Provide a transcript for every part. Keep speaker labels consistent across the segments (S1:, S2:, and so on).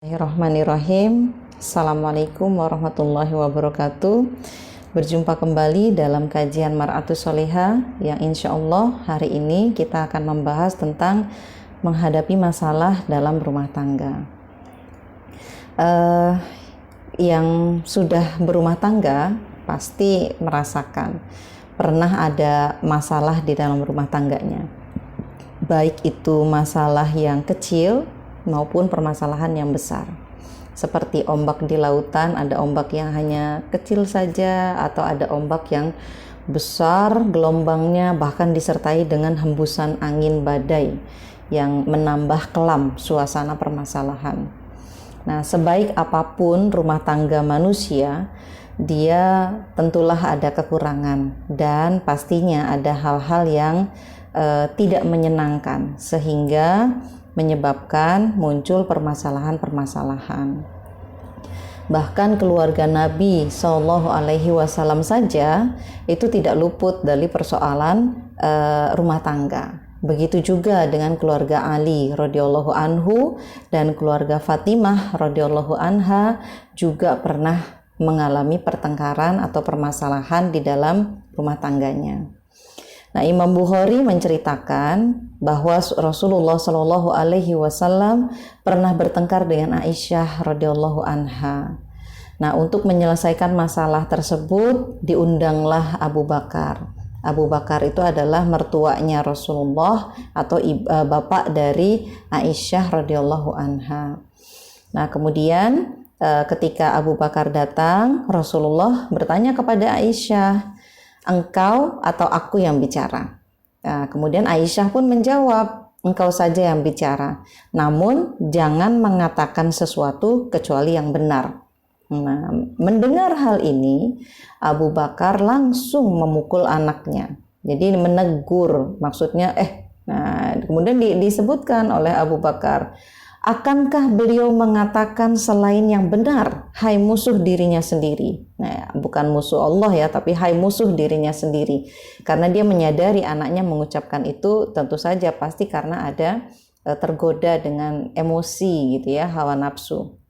S1: Bismillahirrahmanirrahim. Assalamualaikum warahmatullahi wabarakatuh. Berjumpa kembali dalam kajian Mar'atus Sholihah yang insya Allah hari ini kita akan membahas tentang menghadapi masalah dalam rumah tangga. Yang sudah berumah tangga pasti merasakan pernah ada masalah di dalam rumah tangganya, baik itu masalah yang kecil maupun permasalahan yang besar. Seperti ombak di lautan, ada ombak yang hanya kecil saja atau ada ombak yang besar gelombangnya, bahkan disertai dengan hembusan angin badai yang menambah kelam suasana permasalahan. Nah, sebaik apapun rumah tangga manusia, dia tentulah ada kekurangan dan pastinya ada hal-hal yang tidak menyenangkan sehingga menyebabkan muncul permasalahan-permasalahan. Bahkan keluarga Nabi Shallallahu Alaihi Wasallam saja itu tidak luput dari persoalan rumah tangga. Begitu juga dengan keluarga Ali radhiyallahu anhu dan keluarga Fatimah radhiyallahu anha juga pernah mengalami pertengkaran atau permasalahan di dalam rumah tangganya. Nah, Imam Bukhari menceritakan bahwa Rasulullah Shallallahu Alaihi Wasallam pernah bertengkar dengan Aisyah radhiyallahu anha. Nah, untuk menyelesaikan masalah tersebut diundanglah Abu Bakar. Abu Bakar itu adalah mertuanya Rasulullah atau bapak dari Aisyah radhiyallahu anha. Nah, kemudian ketika Abu Bakar datang, Rasulullah bertanya kepada Aisyah, engkau atau aku yang bicara? Nah, kemudian Aisyah pun menjawab, engkau saja yang bicara, namun jangan mengatakan sesuatu kecuali yang benar. Nah, mendengar hal ini, Abu Bakar langsung memukul anaknya. Jadi menegur, maksudnya nah, kemudian disebutkan oleh Abu Bakar, akankah beliau mengatakan selain yang benar, hai musuh dirinya sendiri? Nah, bukan musuh Allah ya, tapi hai musuh dirinya sendiri. Karena dia menyadari anaknya mengucapkan itu tentu saja pasti karena ada tergoda dengan emosi gitu ya, hawa nafsu.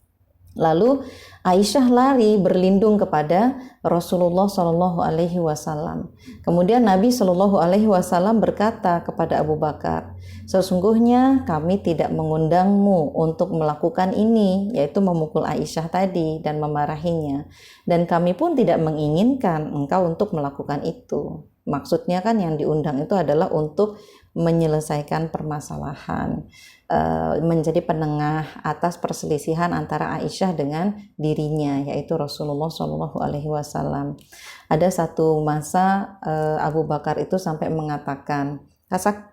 S1: Lalu Aisyah lari berlindung kepada Rasulullah Shallallahu Alaihi Wasallam. Kemudian Nabi Shallallahu Alaihi Wasallam berkata kepada Abu Bakar, sesungguhnya kami tidak mengundangmu untuk melakukan ini, yaitu memukul Aisyah tadi dan memarahinya. Dan kami pun tidak menginginkan engkau untuk melakukan itu. Maksudnya kan yang diundang itu adalah untuk menyelesaikan permasalahan, menjadi penengah atas perselisihan antara Aisyah dengan dirinya, yaitu Rasulullah Shallallahu Alaihi Wasallam. Ada satu masa Abu Bakar itu sampai mengatakan,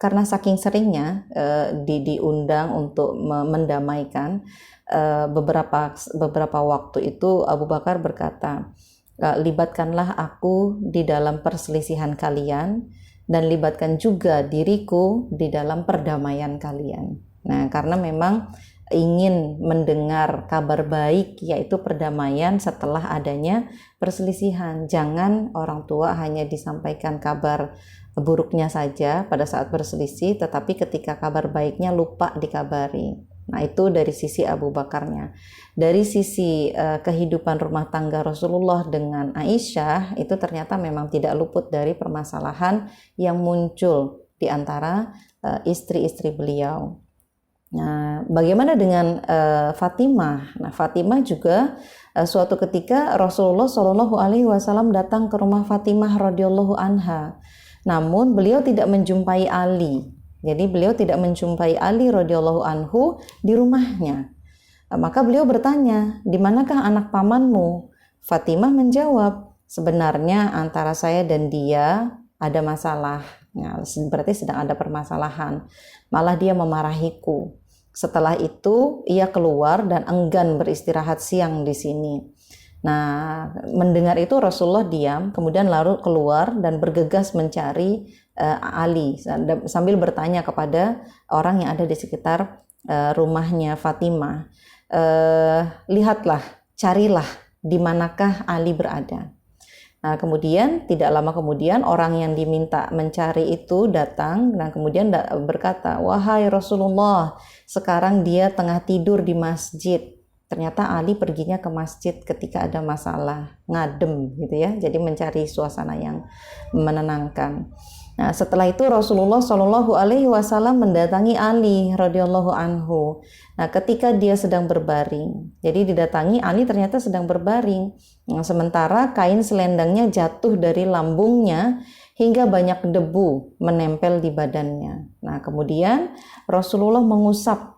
S1: karena saking seringnya diundang untuk mendamaikan, beberapa waktu itu Abu Bakar berkata, libatkanlah aku di dalam perselisihan kalian dan libatkan juga diriku di dalam perdamaian kalian. Nah, karena memang ingin mendengar kabar baik, yaitu perdamaian setelah adanya perselisihan. Jangan orang tua hanya disampaikan kabar buruknya saja pada saat berselisih, tetapi ketika kabar baiknya lupa dikabari. Nah, itu dari sisi Abu Bakarnya. Dari sisi kehidupan rumah tangga Rasulullah dengan Aisyah, itu ternyata memang tidak luput dari permasalahan yang muncul di antara istri-istri beliau. Nah, bagaimana dengan Fatimah? Nah, Fatimah juga suatu ketika Rasulullah Shallallahu Alaihi Wasallam datang ke rumah Fatimah radhiyallahu anha. Namun beliau tidak menjumpai Ali. Jadi beliau tidak menjumpai Ali radhiyallahu anhu di rumahnya. Maka beliau bertanya, di manakah anak pamanmu? Fatimah menjawab, sebenarnya antara saya dan dia ada masalah. Nah, berarti sedang ada permasalahan. Malah dia memarahiku. Setelah itu ia keluar dan enggan beristirahat siang di sini. Nah, mendengar itu Rasulullah diam, kemudian lalu keluar dan bergegas mencari Ali sambil bertanya kepada orang yang ada di sekitar rumahnya Fatimah, lihatlah, carilah di manakah Ali berada. Nah, kemudian tidak lama kemudian orang yang diminta mencari itu datang dan kemudian berkata, wahai Rasulullah, sekarang dia tengah tidur di masjid. Ternyata Ali perginya ke masjid ketika ada masalah, ngadem gitu ya. Jadi mencari suasana yang menenangkan. Nah, setelah itu Rasulullah Shallallahu Alaihi Wasallam mendatangi Ali radhiyallahu anhu. Nah, ketika dia sedang berbaring, jadi didatangi Ali ternyata sedang berbaring. Nah, sementara kain selendangnya jatuh dari lambungnya hingga banyak debu menempel di badannya. Nah, kemudian Rasulullah mengusap,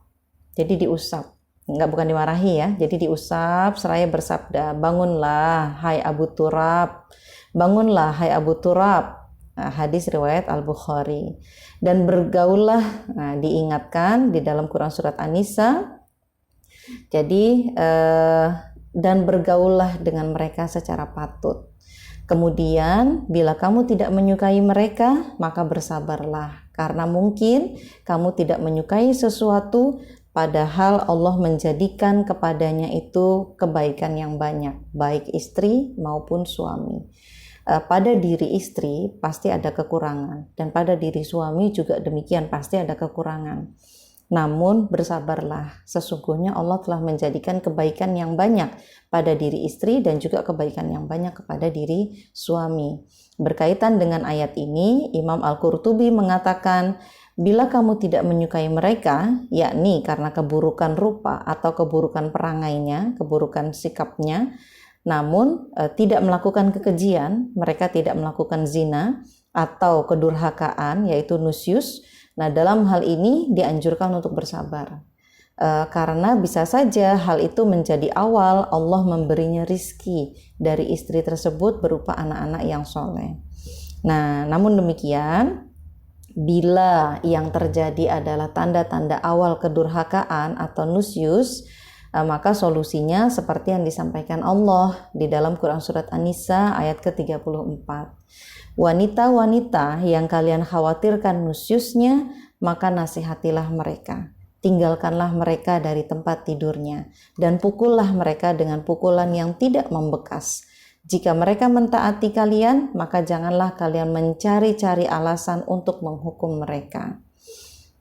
S1: jadi diusap. Bukan dimarahi ya, jadi diusap seraya bersabda, bangunlah hai Abu Turab, bangunlah hai Abu Turab. Hadis riwayat Al-Bukhari. Dan bergaullah, diingatkan di dalam Quran surat An-Nisa, jadi dan bergaullah dengan mereka secara patut. Kemudian bila kamu tidak menyukai mereka, maka bersabarlah, karena mungkin kamu tidak menyukai sesuatu padahal Allah menjadikan kepadanya itu kebaikan yang banyak, baik istri maupun suami. Pada diri istri pasti ada kekurangan, dan pada diri suami juga demikian, pasti ada kekurangan. Namun bersabarlah, sesungguhnya Allah telah menjadikan kebaikan yang banyak pada diri istri dan juga kebaikan yang banyak kepada diri suami. Berkaitan dengan ayat ini, Imam Al-Qurtubi mengatakan, bila kamu tidak menyukai mereka, yakni karena keburukan rupa atau keburukan perangainya, keburukan sikapnya, namun tidak melakukan kekejian, mereka tidak melakukan zina atau kedurhakaan, yaitu nusyus. Nah, dalam hal ini dianjurkan untuk bersabar, karena bisa saja hal itu menjadi awal Allah memberinya rizki dari istri tersebut berupa anak-anak yang soleh. Nah, namun demikian, bila yang terjadi adalah tanda-tanda awal kedurhakaan atau nusyus, maka solusinya seperti yang disampaikan Allah di dalam Quran surat An-Nisa ayat ke-34. Wanita-wanita yang kalian khawatirkan nusyusnya, maka nasihatilah mereka. Tinggalkanlah mereka dari tempat tidurnya dan pukullah mereka dengan pukulan yang tidak membekas. Jika mereka mentaati kalian, maka janganlah kalian mencari-cari alasan untuk menghukum mereka.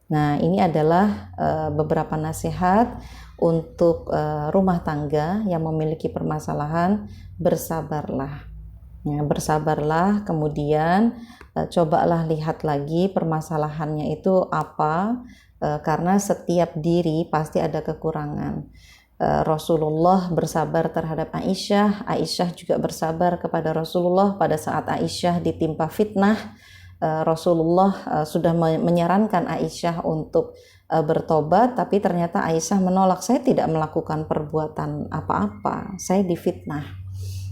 S1: Nah, ini adalah beberapa nasihat untuk rumah tangga yang memiliki permasalahan. Bersabarlah, ya, bersabarlah. Kemudian cobalah lihat lagi permasalahannya itu apa, karena setiap diri pasti ada kekurangan. Rasulullah bersabar terhadap Aisyah, Aisyah juga bersabar kepada Rasulullah pada saat Aisyah ditimpa fitnah. Rasulullah sudah menyarankan Aisyah untuk bertobat, tapi ternyata Aisyah menolak. Saya tidak melakukan perbuatan apa-apa, saya difitnah.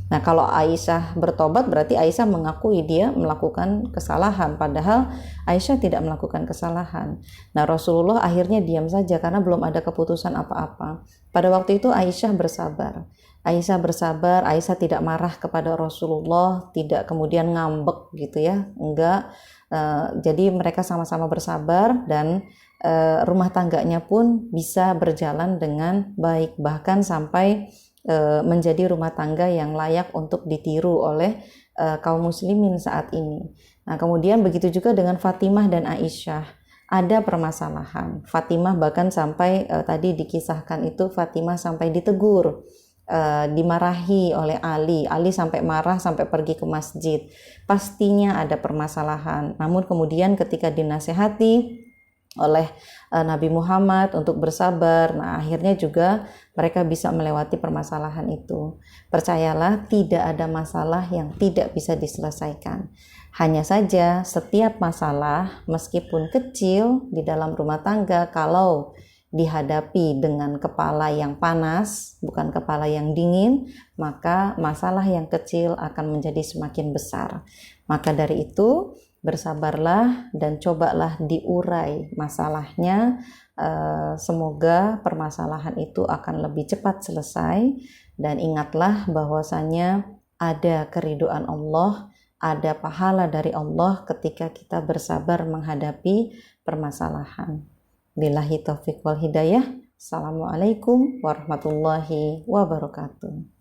S1: Nah, kalau Aisyah bertobat berarti Aisyah mengakui dia melakukan kesalahan, padahal Aisyah tidak melakukan kesalahan. Nah, Rasulullah akhirnya diam saja karena belum ada keputusan apa-apa. Pada waktu itu Aisyah bersabar. Aisyah tidak marah kepada Rasulullah, tidak kemudian ngambek gitu ya, enggak. Jadi mereka sama-sama bersabar dan rumah tangganya pun bisa berjalan dengan baik, bahkan sampai menjadi rumah tangga yang layak untuk ditiru oleh kaum muslimin saat ini. Nah, kemudian begitu juga dengan Fatimah dan Aisyah. Ada permasalahan. Fatimah bahkan sampai tadi dikisahkan itu, Fatimah sampai ditegur, dimarahi oleh Ali sampai marah, sampai pergi ke masjid. Pastinya ada permasalahan. Namun kemudian ketika dinasehati oleh Nabi Muhammad untuk bersabar, nah akhirnya juga mereka bisa melewati permasalahan itu. Percayalah, tidak ada masalah yang tidak bisa diselesaikan. Hanya saja setiap masalah meskipun kecil di dalam rumah tangga, kalau dihadapi dengan kepala yang panas, bukan kepala yang dingin, maka masalah yang kecil akan menjadi semakin besar. Maka dari itu, bersabarlah dan cobalah diurai masalahnya. Semoga permasalahan itu akan lebih cepat selesai, dan ingatlah bahwasanya ada keridhaan Allah, ada pahala dari Allah ketika kita bersabar menghadapi permasalahan. Billahi taufiq wal hidayah. Assalamualaikum warahmatullahi wabarakatuh.